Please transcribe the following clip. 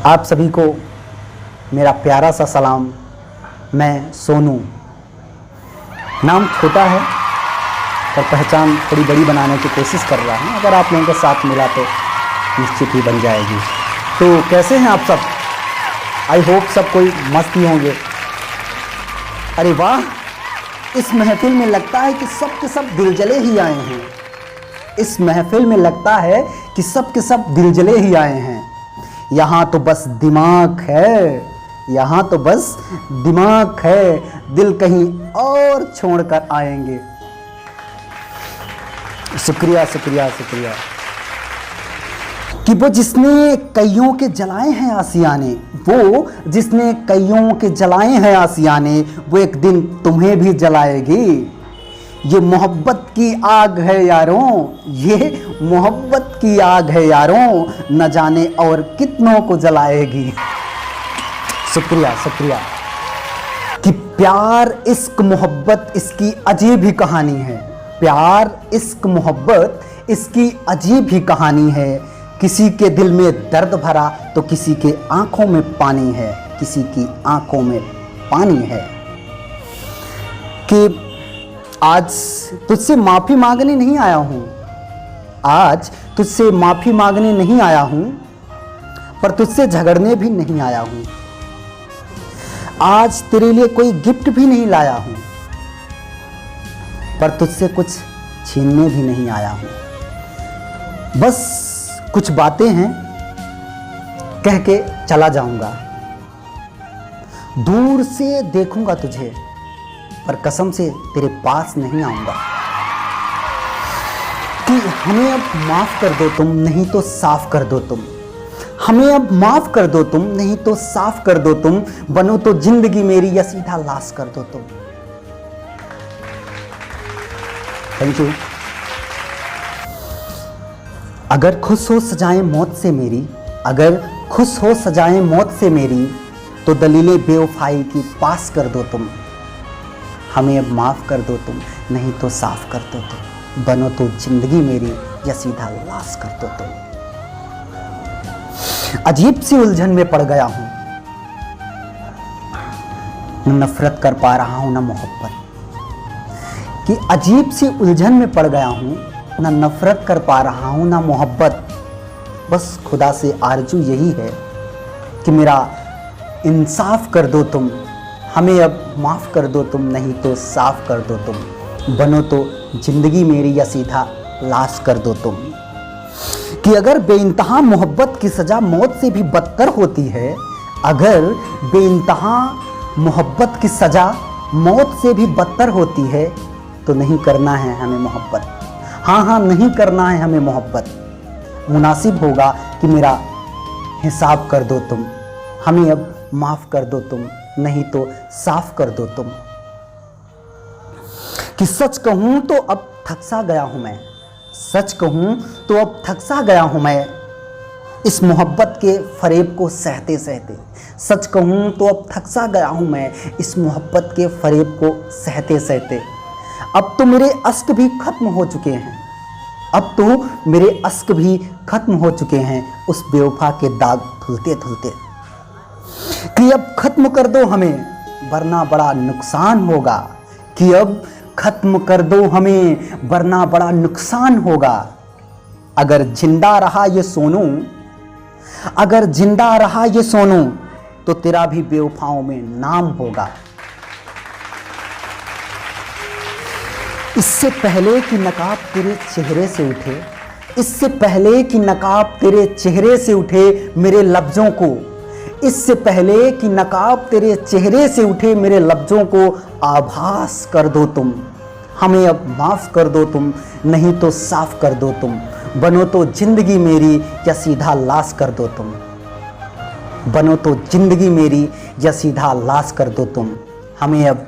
आप सभी को मेरा प्यारा सा सलाम। मैं सोनू, नाम छोटा है पर पहचान थोड़ी बड़ी बनाने की कोशिश कर रहा हूँ। अगर आप लोगों के साथ मिला तो निश्चित ही बन जाएगी। तो कैसे हैं आप सब? आई होप सब कोई मस्त ही होंगे। अरे वाह, इस महफिल में लगता है कि सब के सब दिलजले ही आए हैं। इस महफिल में लगता है कि सब के सब दिलजले ही आए हैं। यहाँ तो बस दिमाग है, यहाँ तो बस दिमाग है, दिल कहीं और छोड़कर आएंगे। शुक्रिया शुक्रिया शुक्रिया। कि वो जिसने कईयों के जलाए हैं आसियाने, वो जिसने कईयों के जलाए हैं आसियाने, वो एक दिन तुम्हें भी जलाएगी। ये मोहब्बत की आग है यारों, ये मोहब्बत की आग है यारों, न जाने और कितनों को जलाएगी। शुक्रिया शुक्रिया। कि प्यार इश्क मोहब्बत इसकी अजीब ही कहानी है। प्यार इश्क मोहब्बत इसकी अजीब ही कहानी है। किसी के दिल में दर्द भरा तो किसी के आंखों में पानी है, किसी की आंखों में पानी है। कि आज तुझसे माफ़ी मांगने नहीं आया हूँ, आज तुझसे माफ़ी मांगने नहीं आया हूँ, पर तुझसे झगड़ने भी नहीं आया हूँ। आज तेरे लिए कोई गिफ्ट भी नहीं लाया हूँ, पर तुझसे कुछ छीनने भी नहीं आया हूँ। बस कुछ बातें हैं, कह के चला जाऊंगा। दूर से देखूंगा तुझे, पर कसम से तेरे पास नहीं आऊंगा। कि हमें अब माफ कर दो तुम, नहीं तो साफ कर दो तुम। हमें अब माफ कर दो तुम, नहीं तो साफ कर दो तुम। बनो तो जिंदगी मेरी या सीधा लाश कर दो तुम। Thank you. अगर खुश हो सजाएं मौत से मेरी, अगर खुश हो सजाएं मौत से मेरी, तो दलीलें बेवफाई की पास कर दो तुम। हमें अब माफ कर दो तुम, नहीं तो साफ कर दो तुम। बनो तो जिंदगी मेरी या सीधा लाश कर दो तुम। अजीब सी उलझन में पड़ गया हूं, न नफरत कर पा रहा हूं न मोहब्बत। कि अजीब सी उलझन में पड़ गया हूं, न नफरत कर पा रहा हूं न मोहब्बत। बस खुदा से आरजू यही है कि मेरा इंसाफ कर दो तुम। हमें अब माफ कर दो तुम, नहीं तो साफ कर दो तुम। बनो तो जिंदगी मेरी या सीधा लाश कर दो तुम। कि अगर बेइंतहा मोहब्बत की सजा मौत से भी बदतर होती है, अगर बेइंतहा मोहब्बत की सजा मौत से भी बदतर होती है, तो नहीं करना है हमें मोहब्बत। हाँ हाँ, नहीं करना है हमें मोहब्बत। मुनासिब होगा कि मेरा हिसाब कर दो तुम। हमें अब माफ कर दो तुम, नहीं तो साफ कर दो तुम। कि सच कहूं तो अब थक सा गया हूं मैं, सच कहूं तो अब थक सा गया हूं मैं, इस मोहब्बत के फरेब को सहते सहते। सच कहूं तो अब थक सा गया हूं मैं, इस मोहब्बत के फरेब को सहते सहते। अब तो मेरे अश्क भी खत्म हो चुके हैं, अब तो मेरे अश्क भी खत्म हो चुके हैं, उस बेवफा के दाग धुलते धुलते। कि अब खत्म कर दो हमें, वरना बड़ा नुकसान होगा। कि अब खत्म कर दो हमें, वरना बड़ा नुकसान होगा। अगर जिंदा रहा ये सोनू, अगर जिंदा रहा ये सोनू, तो तेरा भी बेवफाओं में नाम होगा। इससे पहले कि नकाब तेरे चेहरे से उठे, इससे पहले कि नकाब तेरे चेहरे से उठे मेरे लफ्जों को, इससे पहले कि नकाब तेरे चेहरे से उठे मेरे लफ्जों को आभास कर दो तुम। हमें अब माफ कर दो तुम, नहीं तो साफ कर दो तुम। बनो तो जिंदगी मेरी या सीधा लाश कर दो तुम। बनो तो जिंदगी मेरी या सीधा लाश कर दो तुम। हमें अब